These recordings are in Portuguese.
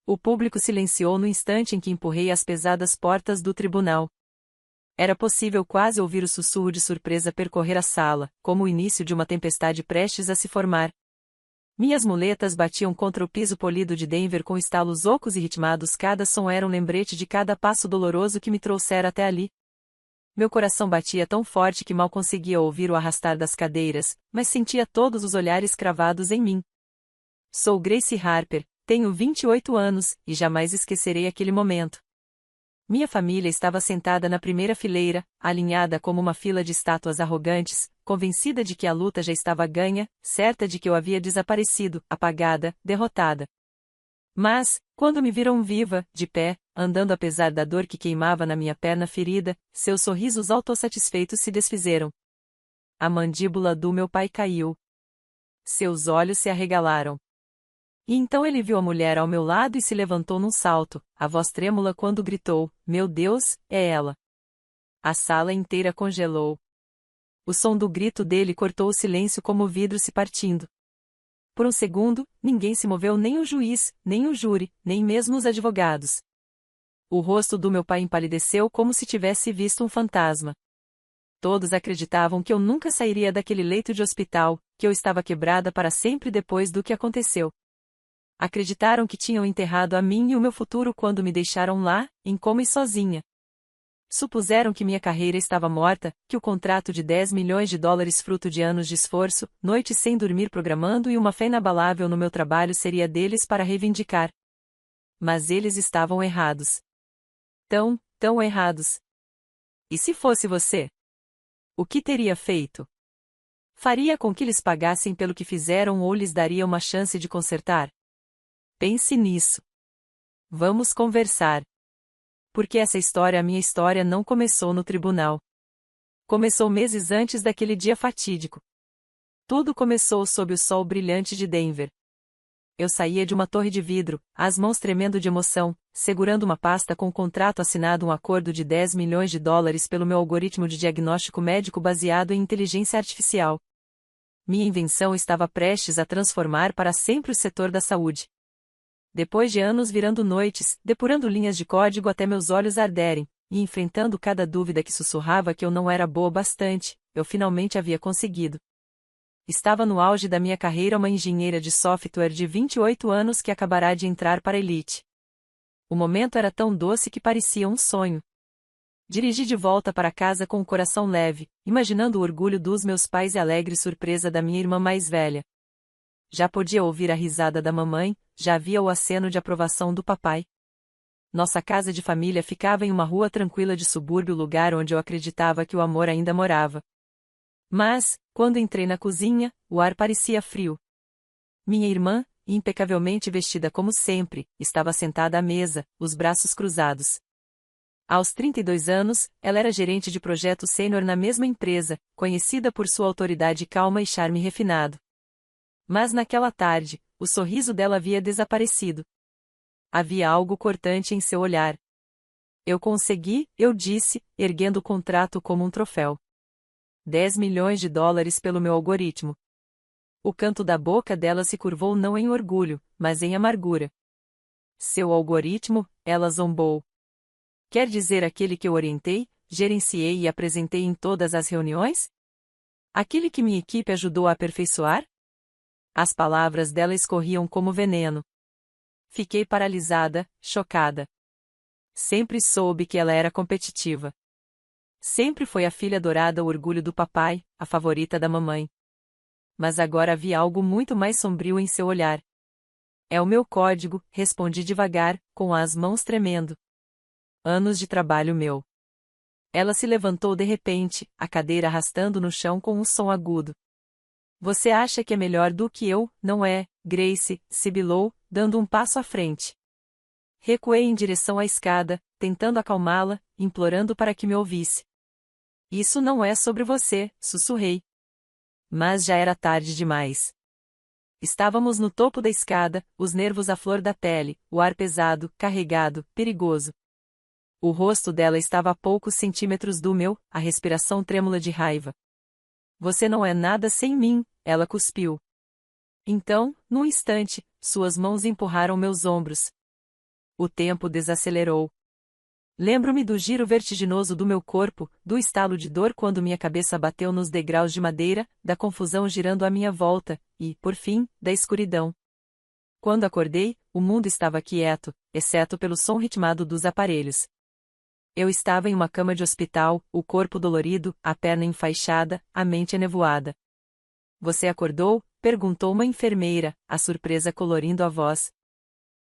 O público silenciou no instante em que empurrei as pesadas portas do tribunal. Era possível quase ouvir o sussurro de surpresa percorrer a sala, como o início de uma tempestade prestes a se formar. Minhas muletas batiam contra o piso polido de Denver com estalos ocos e ritmados, cada som era um lembrete de cada passo doloroso que me trouxera até ali. Meu coração batia tão forte que mal conseguia ouvir o arrastar das cadeiras, mas sentia todos os olhares cravados em mim. Sou Grace Harper, tenho 28 anos, e jamais esquecerei aquele momento. Minha família estava sentada na primeira fileira, alinhada como uma fila de estátuas arrogantes, convencida de que a luta já estava ganha, certa de que eu havia desaparecido, apagada, derrotada. Mas, quando me viram viva, de pé, andando apesar da dor que queimava na minha perna ferida, seus sorrisos autossatisfeitos se desfizeram. A mandíbula do meu pai caiu. Seus olhos se arregalaram. E então ele viu a mulher ao meu lado e se levantou num salto, a voz trêmula quando gritou: "Meu Deus, é ela!" A sala inteira congelou. O som do grito dele cortou o silêncio como o vidro se partindo. Por um segundo, ninguém se moveu, nem o juiz, nem o júri, nem mesmo os advogados. O rosto do meu pai empalideceu como se tivesse visto um fantasma. Todos acreditavam que eu nunca sairia daquele leito de hospital, que eu estava quebrada para sempre depois do que aconteceu. Acreditaram que tinham enterrado a mim e o meu futuro quando me deixaram lá, em coma e sozinha. Supuseram que minha carreira estava morta, que o contrato de 10 milhões de dólares fruto de anos de esforço, noites sem dormir programando e uma fé inabalável no meu trabalho seria deles para reivindicar. Mas eles estavam errados. Tão errados. E se fosse você? O que teria feito? Faria com que lhes pagassem pelo que fizeram ou lhes daria uma chance de consertar? Pense nisso. Vamos conversar. Porque essa história, a minha história, não começou no tribunal. Começou meses antes daquele dia fatídico. Tudo começou sob o sol brilhante de Denver. Eu saía de uma torre de vidro, as mãos tremendo de emoção, segurando uma pasta com um contrato assinado, um acordo de 10 milhões de dólares pelo meu algoritmo de diagnóstico médico baseado em inteligência artificial. Minha invenção estava prestes a transformar para sempre o setor da saúde. Depois de anos virando noites, depurando linhas de código até meus olhos arderem, e enfrentando cada dúvida que sussurrava que eu não era boa bastante, eu finalmente havia conseguido. Estava no auge da minha carreira, uma engenheira de software de 28 anos que acabará de entrar para a elite. O momento era tão doce que parecia um sonho. Dirigi de volta para casa com o coração leve, imaginando o orgulho dos meus pais e a alegre surpresa da minha irmã mais velha. Já podia ouvir a risada da mamãe, já havia o aceno de aprovação do papai. Nossa casa de família ficava em uma rua tranquila de subúrbio, lugar onde eu acreditava que o amor ainda morava. Mas, quando entrei na cozinha, o ar parecia frio. Minha irmã, impecavelmente vestida como sempre, estava sentada à mesa, os braços cruzados. Aos 32 anos, ela era gerente de projeto sênior na mesma empresa, conhecida por sua autoridade calma e charme refinado. Mas naquela tarde, o sorriso dela havia desaparecido. Havia algo cortante em seu olhar. Eu consegui, eu disse, erguendo o contrato como um troféu. 10 milhões de dólares pelo meu algoritmo. O canto da boca dela se curvou não em orgulho, mas em amargura. Seu algoritmo, ela zombou. Quer dizer aquele que eu orientei, gerenciei e apresentei em todas as reuniões? Aquele que minha equipe ajudou a aperfeiçoar? As palavras dela escorriam como veneno. Fiquei paralisada, chocada. Sempre soube que ela era competitiva. Sempre foi a filha adorada, o orgulho do papai, a favorita da mamãe. Mas agora havia algo muito mais sombrio em seu olhar. É o meu código, respondi devagar, com as mãos tremendo. Anos de trabalho meu. Ela se levantou de repente, a cadeira arrastando no chão com um som agudo. Você acha que é melhor do que eu, não é, Grace? Sibilou, dando um passo à frente. Recuei em direção à escada, tentando acalmá-la, implorando para que me ouvisse. Isso não é sobre você, sussurrei. Mas já era tarde demais. Estávamos no topo da escada, os nervos à flor da pele, o ar pesado, carregado, perigoso. O rosto dela estava a poucos centímetros do meu, a respiração trêmula de raiva. Você não é nada sem mim, ela cuspiu. Então, num instante, suas mãos empurraram meus ombros. O tempo desacelerou. Lembro-me do giro vertiginoso do meu corpo, do estalo de dor quando minha cabeça bateu nos degraus de madeira, da confusão girando à minha volta, e, por fim, da escuridão. Quando acordei, o mundo estava quieto, exceto pelo som ritmado dos aparelhos. Eu estava em uma cama de hospital, o corpo dolorido, a perna enfaixada, a mente enevoada. Você acordou? Perguntou uma enfermeira, a surpresa colorindo a voz.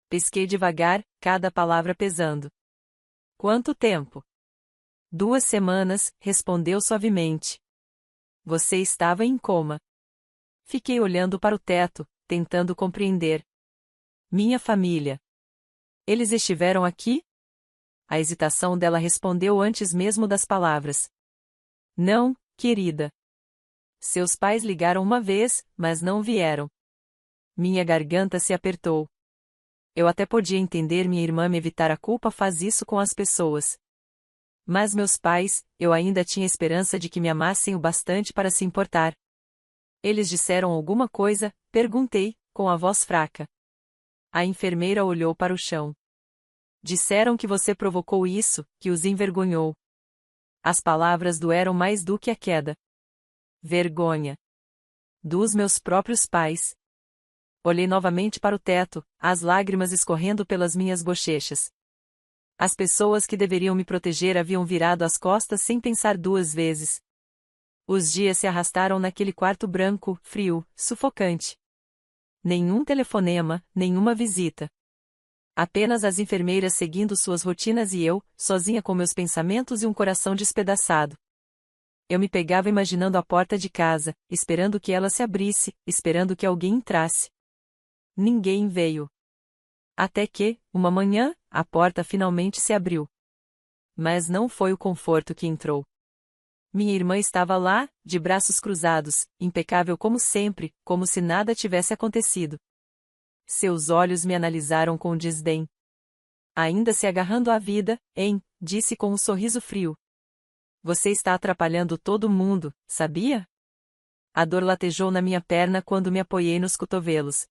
Pisquei devagar, cada palavra pesando. Quanto tempo? 2 semanas, respondeu suavemente. Você estava em coma. Fiquei olhando para o teto, tentando compreender. Minha família. Eles estiveram aqui? A hesitação dela respondeu antes mesmo das palavras. Não, querida. Seus pais ligaram uma vez, mas não vieram. Minha garganta se apertou. Eu até podia entender minha irmã me evitar a culpa faz isso com as pessoas. Mas meus pais, eu ainda tinha esperança de que me amassem o bastante para se importar. Eles disseram alguma coisa? Perguntei, com a voz fraca. A enfermeira olhou para o chão. Disseram que você provocou isso, que os envergonhou. As palavras doeram mais do que a queda. Vergonha. Dos meus próprios pais. Olhei novamente para o teto, as lágrimas escorrendo pelas minhas bochechas. As pessoas que deveriam me proteger haviam virado as costas sem pensar 2 vezes. Os dias se arrastaram naquele quarto branco, frio, sufocante. Nenhum telefonema, nenhuma visita. Apenas as enfermeiras seguindo suas rotinas e eu, sozinha com meus pensamentos e um coração despedaçado. Eu me pegava imaginando a porta de casa, esperando que ela se abrisse, esperando que alguém entrasse. Ninguém veio. Até que, uma manhã, a porta finalmente se abriu. Mas não foi o conforto que entrou. Minha irmã estava lá, de braços cruzados, impecável como sempre, como se nada tivesse acontecido. Seus olhos me analisaram com desdém. Ainda se agarrando à vida, disse com um sorriso frio. Você está atrapalhando todo mundo, sabia? A dor latejou na minha perna quando me apoiei nos cotovelos.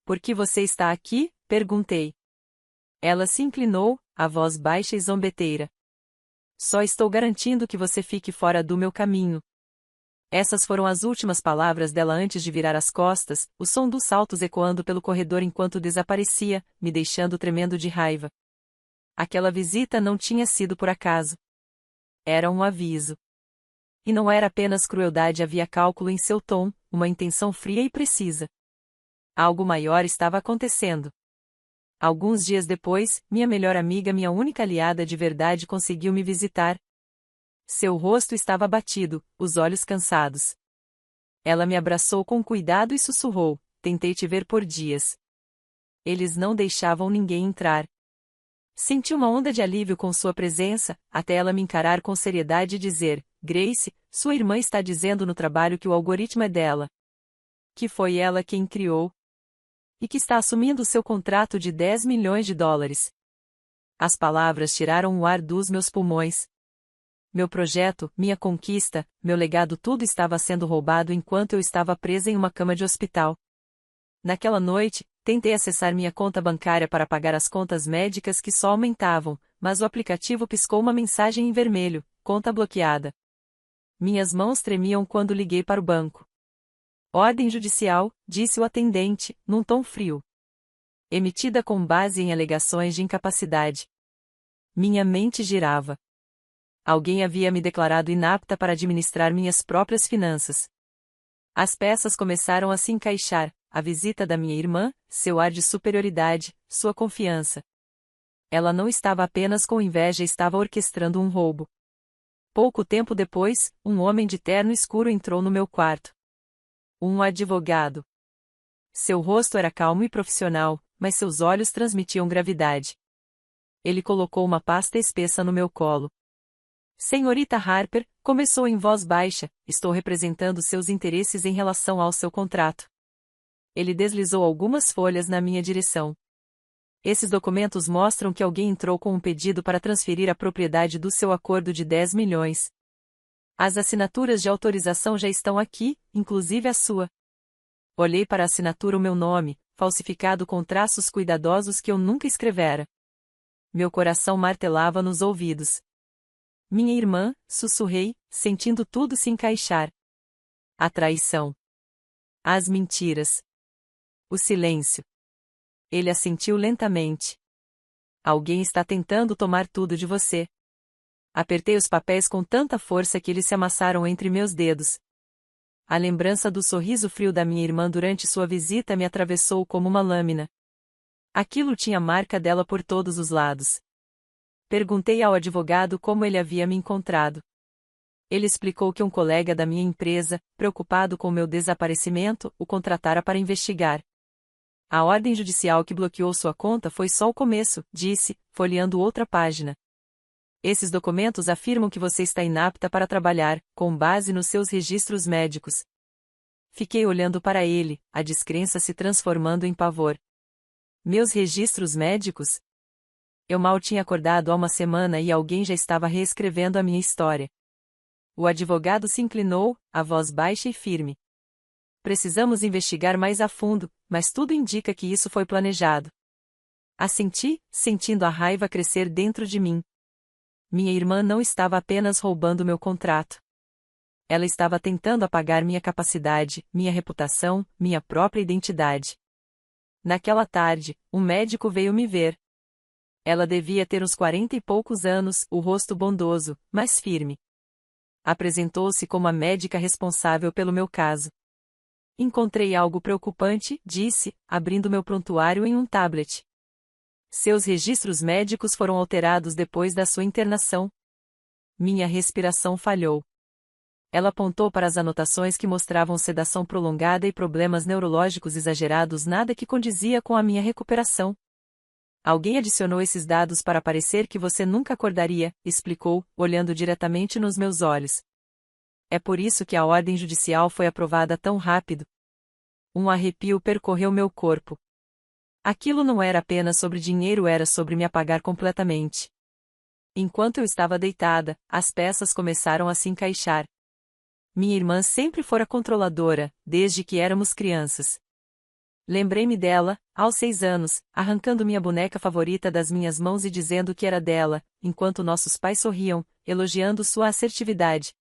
Por que você está aqui? Perguntei. Ela se inclinou, a voz baixa e zombeteira. Só estou garantindo que você fique fora do meu caminho. Essas foram as últimas palavras dela antes de virar as costas, o som dos saltos ecoando pelo corredor enquanto desaparecia, me deixando tremendo de raiva. Aquela visita não tinha sido por acaso. Era um aviso. E não era apenas crueldade, havia cálculo em seu tom, uma intenção fria e precisa. Algo maior estava acontecendo. Alguns dias depois, minha melhor amiga, minha única aliada de verdade, conseguiu me visitar. Seu rosto estava abatido, os olhos cansados. Ela me abraçou com cuidado e sussurrou: tentei te ver por dias. Eles não deixavam ninguém entrar. Senti uma onda de alívio com sua presença, até ela me encarar com seriedade e dizer: Grace, sua irmã está dizendo no trabalho que o algoritmo é dela. Que foi ela quem criou. E que está assumindo seu contrato de 10 milhões de dólares. As palavras tiraram o ar dos meus pulmões. Meu projeto, minha conquista, meu legado, tudo estava sendo roubado enquanto eu estava presa em uma cama de hospital. Naquela noite, tentei acessar minha conta bancária para pagar as contas médicas que só aumentavam, mas o aplicativo piscou uma mensagem em vermelho: conta bloqueada. Minhas mãos tremiam quando liguei para o banco. Ordem judicial, disse o atendente, num tom frio. Emitida com base em alegações de incapacidade. Minha mente girava. Alguém havia me declarado inapta para administrar minhas próprias finanças. As peças começaram a se encaixar, a visita da minha irmã, seu ar de superioridade, sua confiança. Ela não estava apenas com inveja, estava orquestrando um roubo. Pouco tempo depois, um homem de terno escuro entrou no meu quarto. Um advogado. Seu rosto era calmo e profissional, mas seus olhos transmitiam gravidade. Ele colocou uma pasta espessa no meu colo. Senhorita Harper, começou em voz baixa, estou representando seus interesses em relação ao seu contrato. Ele deslizou algumas folhas na minha direção. Esses documentos mostram que alguém entrou com um pedido para transferir a propriedade do seu acordo de 10 milhões. As assinaturas de autorização já estão aqui, inclusive a sua. Olhei para a assinatura, o meu nome, falsificado com traços cuidadosos que eu nunca escrevera. Meu coração martelava nos ouvidos. Minha irmã, sussurrei, sentindo tudo se encaixar. A traição. As mentiras. O silêncio. Ele assentiu lentamente. Alguém está tentando tomar tudo de você. Apertei os papéis com tanta força que eles se amassaram entre meus dedos. A lembrança do sorriso frio da minha irmã durante sua visita me atravessou como uma lâmina. Aquilo tinha marca dela por todos os lados. Perguntei ao advogado como ele havia me encontrado. Ele explicou que um colega da minha empresa, preocupado com meu desaparecimento, o contratara para investigar. A ordem judicial que bloqueou sua conta foi só o começo, disse, folheando outra página. Esses documentos afirmam que você está inapta para trabalhar, com base nos seus registros médicos. Fiquei olhando para ele, a descrença se transformando em pavor. Meus registros médicos? Eu mal tinha acordado há uma semana e alguém já estava reescrevendo a minha história. O advogado se inclinou, a voz baixa e firme. Precisamos investigar mais a fundo, mas tudo indica que isso foi planejado. Assenti, sentindo a raiva crescer dentro de mim. Minha irmã não estava apenas roubando meu contrato. Ela estava tentando apagar minha capacidade, minha reputação, minha própria identidade. Naquela tarde, um médico veio me ver. Ela devia ter uns 40 e poucos anos, o rosto bondoso, mas firme. Apresentou-se como a médica responsável pelo meu caso. Encontrei algo preocupante, disse, abrindo meu prontuário em um tablet. Seus registros médicos foram alterados depois da sua internação. Minha respiração falhou. Ela apontou para as anotações que mostravam sedação prolongada e problemas neurológicos exagerados, nada que condizia com a minha recuperação. Alguém adicionou esses dados para parecer que você nunca acordaria, explicou, olhando diretamente nos meus olhos. É por isso que a ordem judicial foi aprovada tão rápido. Um arrepio percorreu meu corpo. Aquilo não era apenas sobre dinheiro, era sobre me apagar completamente. Enquanto eu estava deitada, as peças começaram a se encaixar. Minha irmã sempre fora controladora, desde que éramos crianças. Lembrei-me dela, aos 6 anos, arrancando minha boneca favorita das minhas mãos e dizendo que era dela, enquanto nossos pais sorriam, elogiando sua assertividade.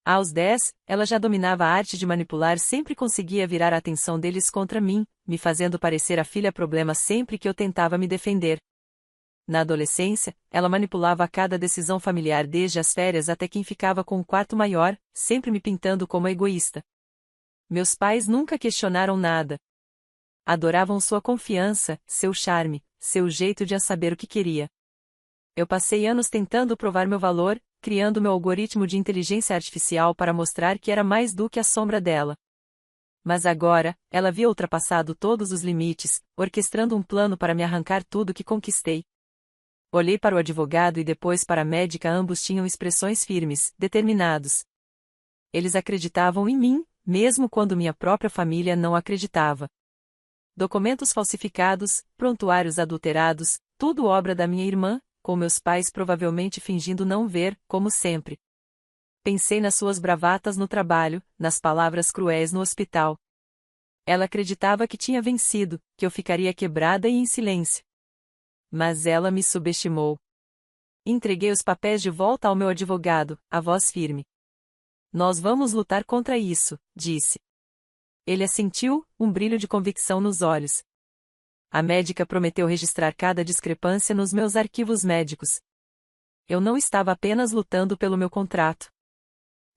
Aos 10, ela já dominava a arte de manipular, sempre conseguia virar a atenção deles contra mim, me fazendo parecer a filha problema sempre que eu tentava me defender. Na adolescência, ela manipulava a cada decisão familiar desde as férias até quem ficava com o quarto maior, sempre me pintando como egoísta. Meus pais nunca questionaram nada. Adoravam sua confiança, seu charme, seu jeito de saber o que queria. Eu passei anos tentando provar meu valor, criando meu algoritmo de inteligência artificial para mostrar que era mais do que a sombra dela. Mas agora, ela havia ultrapassado todos os limites, orquestrando um plano para me arrancar tudo que conquistei. Olhei para o advogado e depois para a médica, ambos tinham expressões firmes, determinados. Eles acreditavam em mim, mesmo quando minha própria família não acreditava. Documentos falsificados, prontuários adulterados, tudo obra da minha irmã, com meus pais provavelmente fingindo não ver, como sempre. Pensei nas suas bravatas no trabalho, nas palavras cruéis no hospital. Ela acreditava que tinha vencido, que eu ficaria quebrada e em silêncio. Mas ela me subestimou. Entreguei os papéis de volta ao meu advogado, a voz firme. Nós vamos lutar contra isso, disse. Ele assentiu, um brilho de convicção nos olhos. A médica prometeu registrar cada discrepância nos meus arquivos médicos. Eu não estava apenas lutando pelo meu contrato.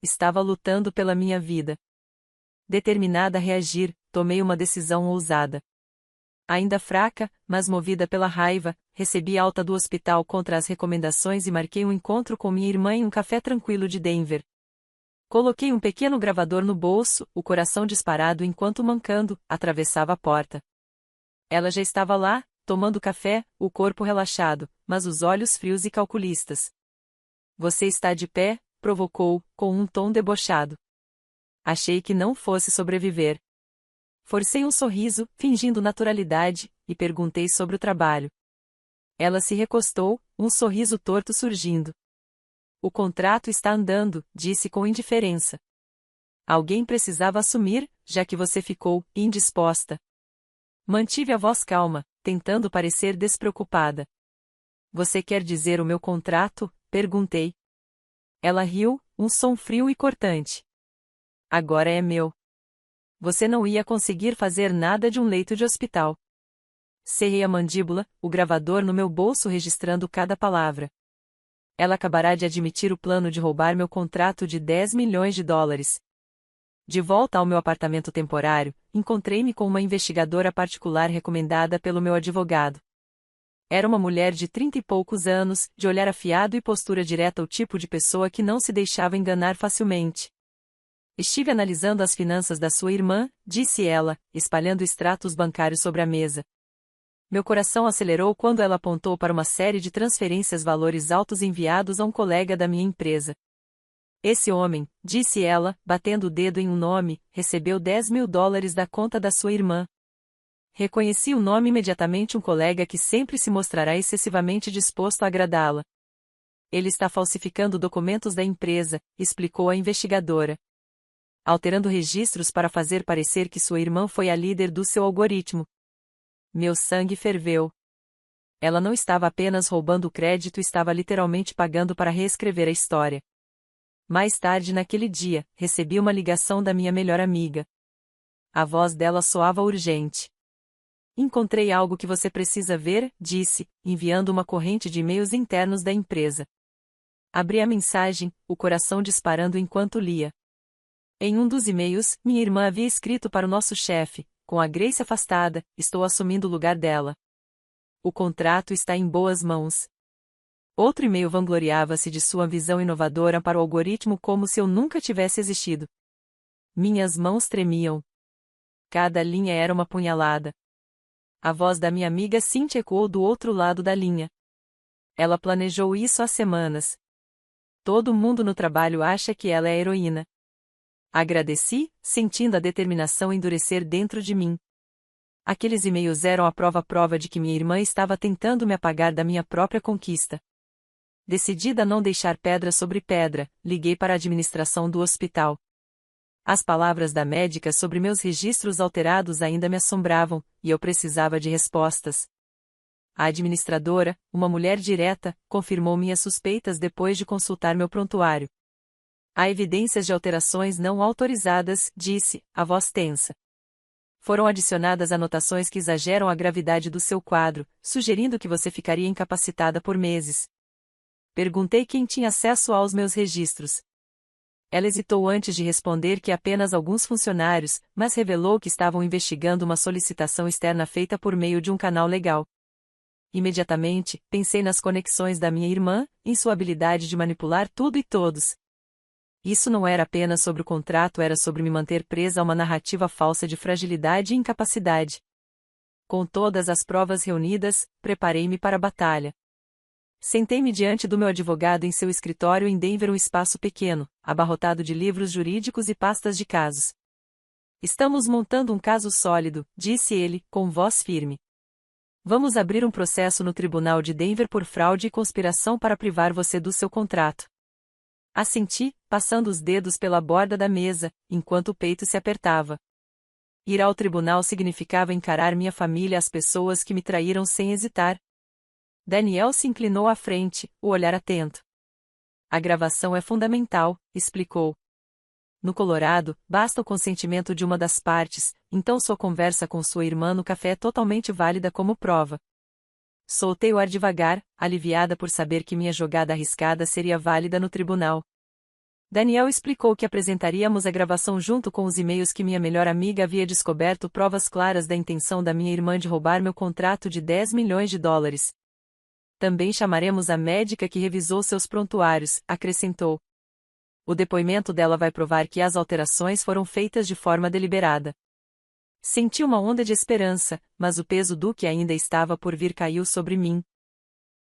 Estava lutando pela minha vida. Determinada a reagir, tomei uma decisão ousada. Ainda fraca, mas movida pela raiva, recebi alta do hospital contra as recomendações e marquei um encontro com minha irmã em um café tranquilo de Denver. Coloquei um pequeno gravador no bolso, o coração disparado enquanto mancando, atravessava a porta. Ela já estava lá, tomando café, o corpo relaxado, mas os olhos frios e calculistas. Você está de pé? Provocou, com um tom debochado. Achei que não fosse sobreviver. Forcei um sorriso, fingindo naturalidade, e perguntei sobre o trabalho. Ela se recostou, um sorriso torto surgindo. O contrato está andando, disse com indiferença. Alguém precisava assumir, já que você ficou indisposta. Mantive a voz calma, tentando parecer despreocupada. Você quer dizer o meu contrato? Perguntei. Ela riu, um som frio e cortante. Agora é meu. Você não ia conseguir fazer nada de um leito de hospital. Cerrei a mandíbula, o gravador no meu bolso registrando cada palavra. Ela acabará de admitir o plano de roubar meu contrato de 10 milhões de dólares. De volta ao meu apartamento temporário, encontrei-me com uma investigadora particular recomendada pelo meu advogado. Era uma mulher de 30 e poucos anos, de olhar afiado e postura direta, o tipo de pessoa que não se deixava enganar facilmente. Estive analisando as finanças da sua irmã, disse ela, espalhando extratos bancários sobre a mesa. Meu coração acelerou quando ela apontou para uma série de transferências valores altos enviados a um colega da minha empresa. Esse homem, disse ela, batendo o dedo em um nome, recebeu 10 mil dólares da conta da sua irmã. Reconheci o nome imediatamente, um colega que sempre se mostrará excessivamente disposto a agradá-la. Ele está falsificando documentos da empresa, explicou a investigadora. Alterando registros para fazer parecer que sua irmã foi a líder do seu algoritmo. Meu sangue ferveu. Ela não estava apenas roubando o crédito, estava literalmente pagando para reescrever a história. Mais tarde naquele dia, recebi uma ligação da minha melhor amiga. A voz dela soava urgente. Encontrei algo que você precisa ver, disse, enviando uma corrente de e-mails internos da empresa. Abri a mensagem, o coração disparando enquanto lia. Em um dos e-mails, minha irmã havia escrito para o nosso chefe: com a Grace afastada, estou assumindo o lugar dela. O contrato está em boas mãos. Outro e-mail vangloriava-se de sua visão inovadora para o algoritmo, como se eu nunca tivesse existido. Minhas mãos tremiam. Cada linha era uma punhalada. A voz da minha amiga Cynthia ecoou do outro lado da linha. Ela planejou isso há semanas. Todo mundo no trabalho acha que ela é a heroína. Agradeci, sentindo a determinação endurecer dentro de mim. Aqueles e-mails eram a prova de que minha irmã estava tentando me apagar da minha própria conquista. Decidida a não deixar pedra sobre pedra, liguei para a administração do hospital. As palavras da médica sobre meus registros alterados ainda me assombravam, e eu precisava de respostas. A administradora, uma mulher direta, confirmou minhas suspeitas depois de consultar meu prontuário. Há evidências de alterações não autorizadas, disse, a voz tensa. Foram adicionadas anotações que exageram a gravidade do seu quadro, sugerindo que você ficaria incapacitada por meses. Perguntei quem tinha acesso aos meus registros. Ela hesitou antes de responder que apenas alguns funcionários, mas revelou que estavam investigando uma solicitação externa feita por meio de um canal legal. Imediatamente, pensei nas conexões da minha irmã, em sua habilidade de manipular tudo e todos. Isso não era apenas sobre o contrato, era sobre me manter presa a uma narrativa falsa de fragilidade e incapacidade. Com todas as provas reunidas, preparei-me para a batalha. Sentei-me diante do meu advogado em seu escritório em Denver, um espaço pequeno, abarrotado de livros jurídicos e pastas de casos. Estamos montando um caso sólido, disse ele, com voz firme. Vamos abrir um processo no tribunal de Denver por fraude e conspiração para privar você do seu contrato. Assenti, passando os dedos pela borda da mesa, enquanto o peito se apertava. Ir ao tribunal significava encarar minha família, as pessoas que me traíram, sem hesitar. Daniel se inclinou à frente, o olhar atento. A gravação é fundamental, explicou. No Colorado, basta o consentimento de uma das partes, então sua conversa com sua irmã no café é totalmente válida como prova. Soltei o ar devagar, aliviada por saber que minha jogada arriscada seria válida no tribunal. Daniel explicou que apresentaríamos a gravação junto com os e-mails que minha melhor amiga havia descoberto, provas claras da intenção da minha irmã de roubar meu contrato de 10 milhões de dólares. Também chamaremos a médica que revisou seus prontuários, acrescentou. O depoimento dela vai provar que as alterações foram feitas de forma deliberada. Senti uma onda de esperança, mas o peso do que ainda estava por vir caiu sobre mim.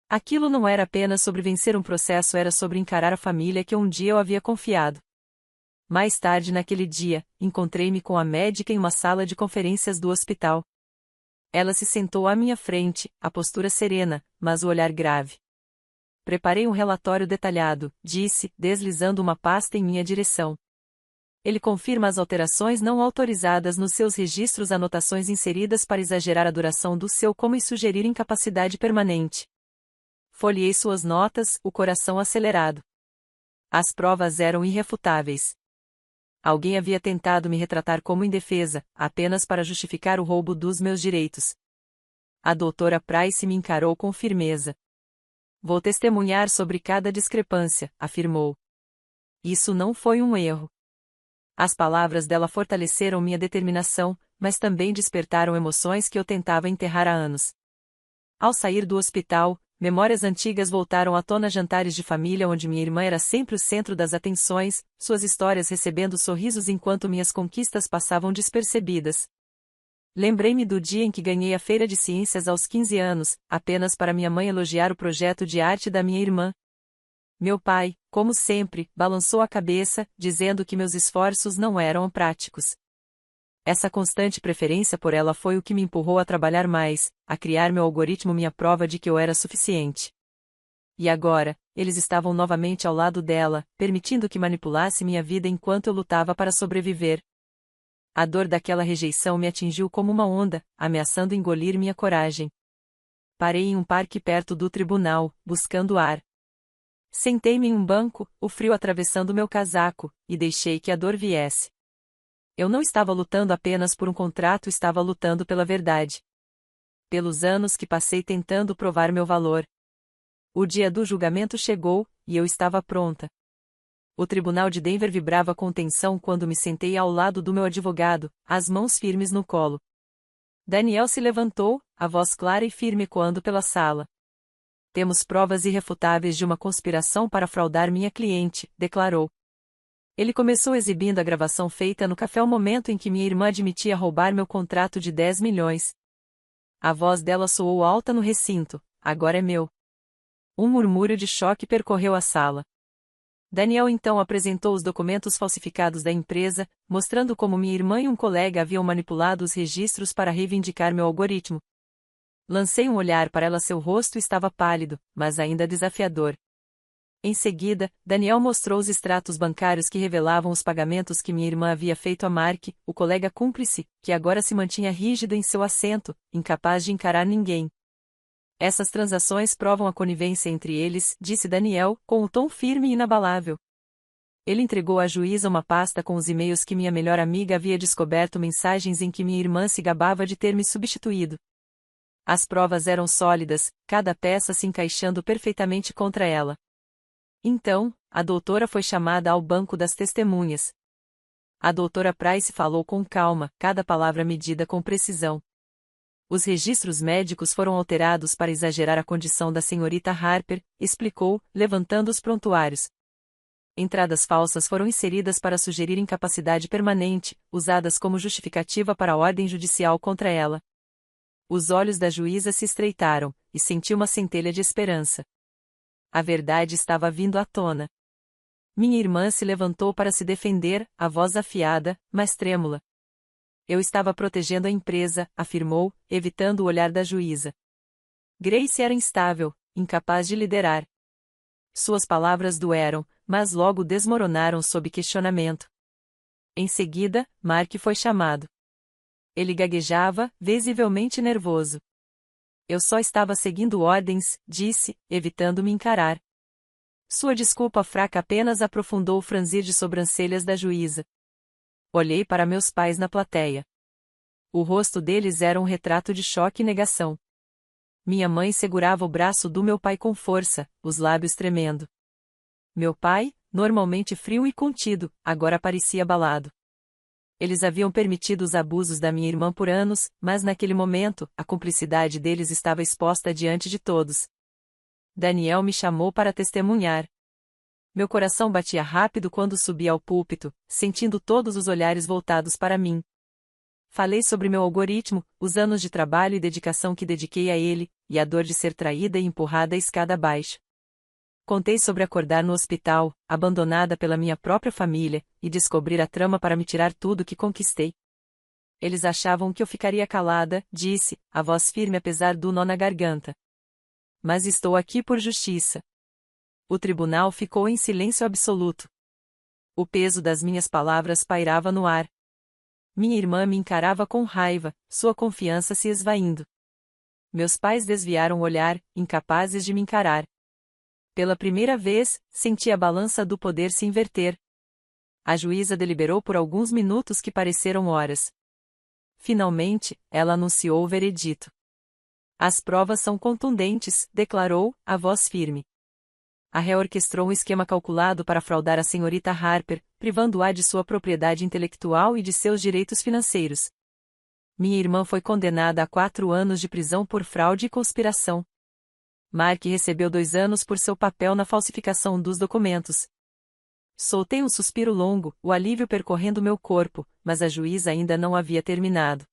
Aquilo não era apenas sobre vencer um processo, era sobre encarar a família que um dia eu havia confiado. Mais tarde naquele dia, encontrei-me com a médica em uma sala de conferências do hospital. Ela se sentou à minha frente, a postura serena, mas o olhar grave. Preparei um relatório detalhado, disse, deslizando uma pasta em minha direção. Ele confirma as alterações não autorizadas nos seus registros, anotações inseridas para exagerar a duração do seu como e sugerir incapacidade permanente. Folheei suas notas, o coração acelerado. As provas eram irrefutáveis. Alguém havia tentado me retratar como indefesa, apenas para justificar o roubo dos meus direitos. A doutora Price me encarou com firmeza. Vou testemunhar sobre cada discrepância, afirmou. Isso não foi um erro. As palavras dela fortaleceram minha determinação, mas também despertaram emoções que eu tentava enterrar há anos. Ao sair do hospital, memórias antigas voltaram à tona, jantares de família onde minha irmã era sempre o centro das atenções, suas histórias recebendo sorrisos enquanto minhas conquistas passavam despercebidas. Lembrei-me do dia em que ganhei a feira de ciências aos 15 anos, apenas para minha mãe elogiar o projeto de arte da minha irmã. Meu pai, como sempre, balançou a cabeça, dizendo que meus esforços não eram práticos. Essa constante preferência por ela foi o que me empurrou a trabalhar mais, a criar meu algoritmo, minha prova de que eu era suficiente. E agora, eles estavam novamente ao lado dela, permitindo que manipulasse minha vida enquanto eu lutava para sobreviver. A dor daquela rejeição me atingiu como uma onda, ameaçando engolir minha coragem. Parei em um parque perto do tribunal, buscando ar. Sentei-me em um banco, o frio atravessando meu casaco, e deixei que a dor viesse. Eu não estava lutando apenas por um contrato, estava lutando pela verdade. Pelos anos que passei tentando provar meu valor. O dia do julgamento chegou, e eu estava pronta. O tribunal de Denver vibrava com tensão quando me sentei ao lado do meu advogado, as mãos firmes no colo. Daniel se levantou, a voz clara e firme ecoando pela sala. Temos provas irrefutáveis de uma conspiração para fraudar minha cliente, declarou. Ele começou exibindo a gravação feita no café ao momento em que minha irmã admitia roubar meu contrato de 10 milhões. A voz dela soou alta no recinto, agora é meu. Um murmúrio de choque percorreu a sala. Daniel então apresentou os documentos falsificados da empresa, mostrando como minha irmã e um colega haviam manipulado os registros para reivindicar meu algoritmo. Lancei um olhar para ela, seu rosto estava pálido, mas ainda desafiador. Em seguida, Daniel mostrou os extratos bancários que revelavam os pagamentos que minha irmã havia feito a Mark, o colega cúmplice, que agora se mantinha rígido em seu assento, incapaz de encarar ninguém. Essas transações provam a conivência entre eles, disse Daniel, com o tom firme e inabalável. Ele entregou à juíza uma pasta com os e-mails que minha melhor amiga havia descoberto, mensagens em que minha irmã se gabava de ter me substituído. As provas eram sólidas, cada peça se encaixando perfeitamente contra ela. Então, a doutora foi chamada ao banco das testemunhas. A doutora Price falou com calma, cada palavra medida com precisão. Os registros médicos foram alterados para exagerar a condição da senhorita Harper, explicou, levantando os prontuários. Entradas falsas foram inseridas para sugerir incapacidade permanente, usadas como justificativa para a ordem judicial contra ela. Os olhos da juíza se estreitaram, e senti uma centelha de esperança. A verdade estava vindo à tona. Minha irmã se levantou para se defender, a voz afiada, mas trêmula. Eu estava protegendo a empresa, afirmou, evitando o olhar da juíza. Grace era instável, incapaz de liderar. Suas palavras doeram, mas logo desmoronaram sob questionamento. Em seguida, Mark foi chamado. Ele gaguejava, visivelmente nervoso. Eu só estava seguindo ordens, disse, evitando me encarar. Sua desculpa fraca apenas aprofundou o franzir de sobrancelhas da juíza. Olhei para meus pais na plateia. O rosto deles era um retrato de choque e negação. Minha mãe segurava o braço do meu pai com força, os lábios tremendo. Meu pai, normalmente frio e contido, agora parecia abalado. Eles haviam permitido os abusos da minha irmã por anos, mas naquele momento, a cumplicidade deles estava exposta diante de todos. Daniel me chamou para testemunhar. Meu coração batia rápido quando subi ao púlpito, sentindo todos os olhares voltados para mim. Falei sobre meu algoritmo, os anos de trabalho e dedicação que dediquei a ele, e a dor de ser traída e empurrada a escada abaixo. Contei sobre acordar no hospital, abandonada pela minha própria família, e descobrir a trama para me tirar tudo que conquistei. Eles achavam que eu ficaria calada, disse, a voz firme apesar do nó na garganta. Mas estou aqui por justiça. O tribunal ficou em silêncio absoluto. O peso das minhas palavras pairava no ar. Minha irmã me encarava com raiva, sua confiança se esvaindo. Meus pais desviaram o olhar, incapazes de me encarar. Pela primeira vez, senti a balança do poder se inverter. A juíza deliberou por alguns minutos que pareceram horas. Finalmente, ela anunciou o veredito. As provas são contundentes, declarou, a voz firme. A réu orquestrou um esquema calculado para fraudar a senhorita Harper, privando-a de sua propriedade intelectual e de seus direitos financeiros. Minha irmã foi condenada a 4 anos de prisão por fraude e conspiração. Mark recebeu 2 anos por seu papel na falsificação dos documentos. Soltei um suspiro longo, o alívio percorrendo meu corpo, mas a juíza ainda não havia terminado.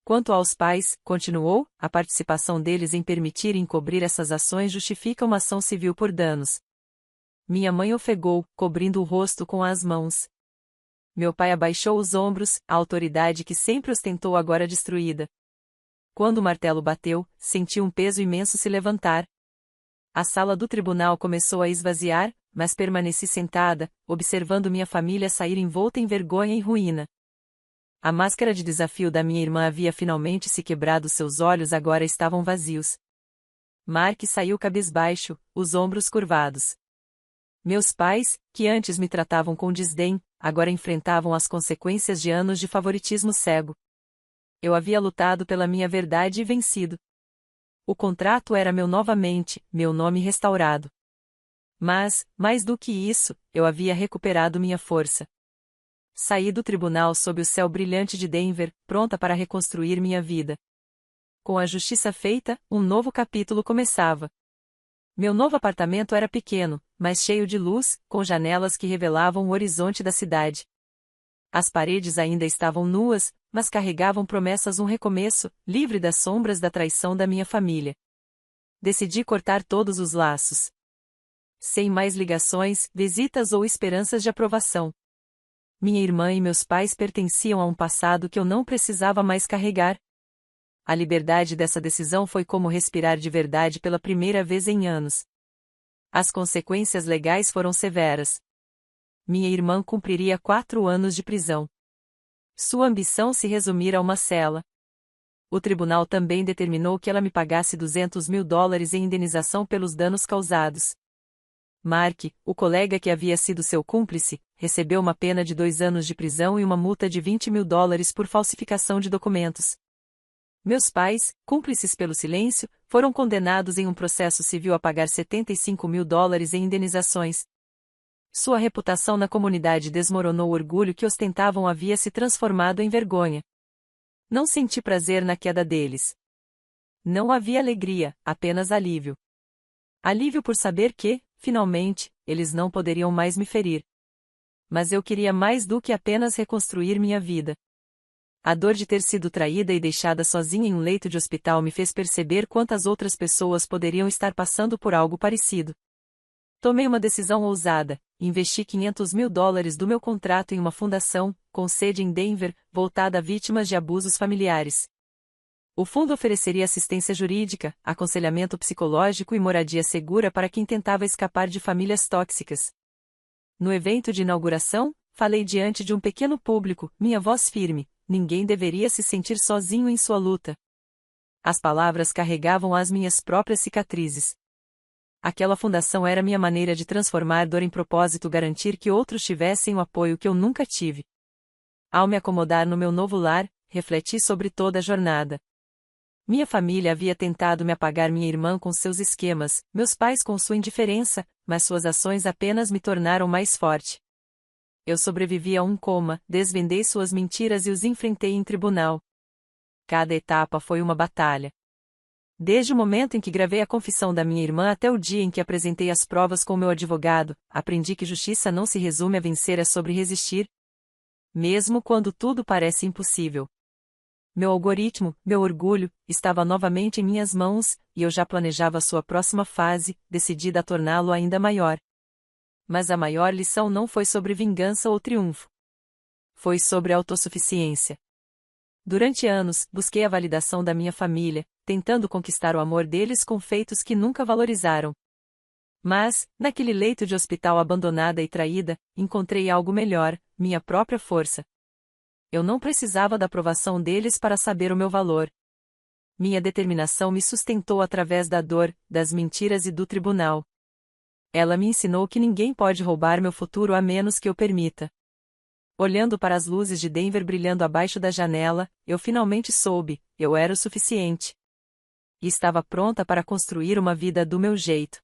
Quanto aos pais, continuou, a participação deles em permitir e encobrir essas ações justifica uma ação civil por danos. Minha mãe ofegou, cobrindo o rosto com as mãos. Meu pai abaixou os ombros, a autoridade que sempre ostentou agora destruída. Quando o martelo bateu, senti um peso imenso se levantar. A sala do tribunal começou a esvaziar, mas permaneci sentada, observando minha família sair envolta em vergonha e ruína. A máscara de desafio da minha irmã havia finalmente se quebrado, seus olhos agora estavam vazios. Mark saiu cabisbaixo, os ombros curvados. Meus pais, que antes me tratavam com desdém, agora enfrentavam as consequências de anos de favoritismo cego. Eu havia lutado pela minha verdade e vencido. O contrato era meu novamente, meu nome restaurado. Mas, mais do que isso, eu havia recuperado minha força. Saí do tribunal sob o céu brilhante de Denver, pronta para reconstruir minha vida. Com a justiça feita, um novo capítulo começava. Meu novo apartamento era pequeno, mas cheio de luz, com janelas que revelavam o horizonte da cidade. As paredes ainda estavam nuas, mas carregavam promessas, um recomeço, livre das sombras da traição da minha família. Decidi cortar todos os laços. Sem mais ligações, visitas ou esperanças de aprovação. Minha irmã e meus pais pertenciam a um passado que eu não precisava mais carregar. A liberdade dessa decisão foi como respirar de verdade pela primeira vez em anos. As consequências legais foram severas. Minha irmã cumpriria 4 anos de prisão. Sua ambição se resumira a uma cela. O tribunal também determinou que ela me pagasse $200 mil em indenização pelos danos causados. Mark, o colega que havia sido seu cúmplice, recebeu uma pena de 2 anos de prisão e uma multa de $20 mil por falsificação de documentos. Meus pais, cúmplices pelo silêncio, foram condenados em um processo civil a pagar $75 mil em indenizações. Sua reputação na comunidade desmoronou, o orgulho que ostentavam havia se transformado em vergonha. Não senti prazer na queda deles. Não havia alegria, apenas alívio. Alívio por saber que, finalmente, eles não poderiam mais me ferir. Mas eu queria mais do que apenas reconstruir minha vida. A dor de ter sido traída e deixada sozinha em um leito de hospital me fez perceber quantas outras pessoas poderiam estar passando por algo parecido. Tomei uma decisão ousada, investi $500 mil do meu contrato em uma fundação, com sede em Denver, voltada a vítimas de abusos familiares. O fundo ofereceria assistência jurídica, aconselhamento psicológico e moradia segura para quem tentava escapar de famílias tóxicas. No evento de inauguração, falei diante de um pequeno público, minha voz firme: ninguém deveria se sentir sozinho em sua luta. As palavras carregavam as minhas próprias cicatrizes. Aquela fundação era minha maneira de transformar dor em propósito, garantir que outros tivessem o apoio que eu nunca tive. Ao me acomodar no meu novo lar, refleti sobre toda a jornada. Minha família havia tentado me apagar, minha irmã com seus esquemas, meus pais com sua indiferença, mas suas ações apenas me tornaram mais forte. Eu sobrevivi a um coma, desvendei suas mentiras e os enfrentei em tribunal. Cada etapa foi uma batalha. Desde o momento em que gravei a confissão da minha irmã até o dia em que apresentei as provas com meu advogado, aprendi que justiça não se resume a vencer, é sobre resistir. Mesmo quando tudo parece impossível. Meu algoritmo, meu orgulho, estava novamente em minhas mãos, e eu já planejava sua próxima fase, decidida a torná-lo ainda maior. Mas a maior lição não foi sobre vingança ou triunfo. Foi sobre autossuficiência. Durante anos, busquei a validação da minha família, tentando conquistar o amor deles com feitos que nunca valorizaram. Mas, naquele leito de hospital abandonada e traída, encontrei algo melhor, minha própria força. Eu não precisava da aprovação deles para saber o meu valor. Minha determinação me sustentou através da dor, das mentiras e do tribunal. Ela me ensinou que ninguém pode roubar meu futuro a menos que eu permita. Olhando para as luzes de Denver brilhando abaixo da janela, eu finalmente soube, eu era o suficiente. E estava pronta para construir uma vida do meu jeito.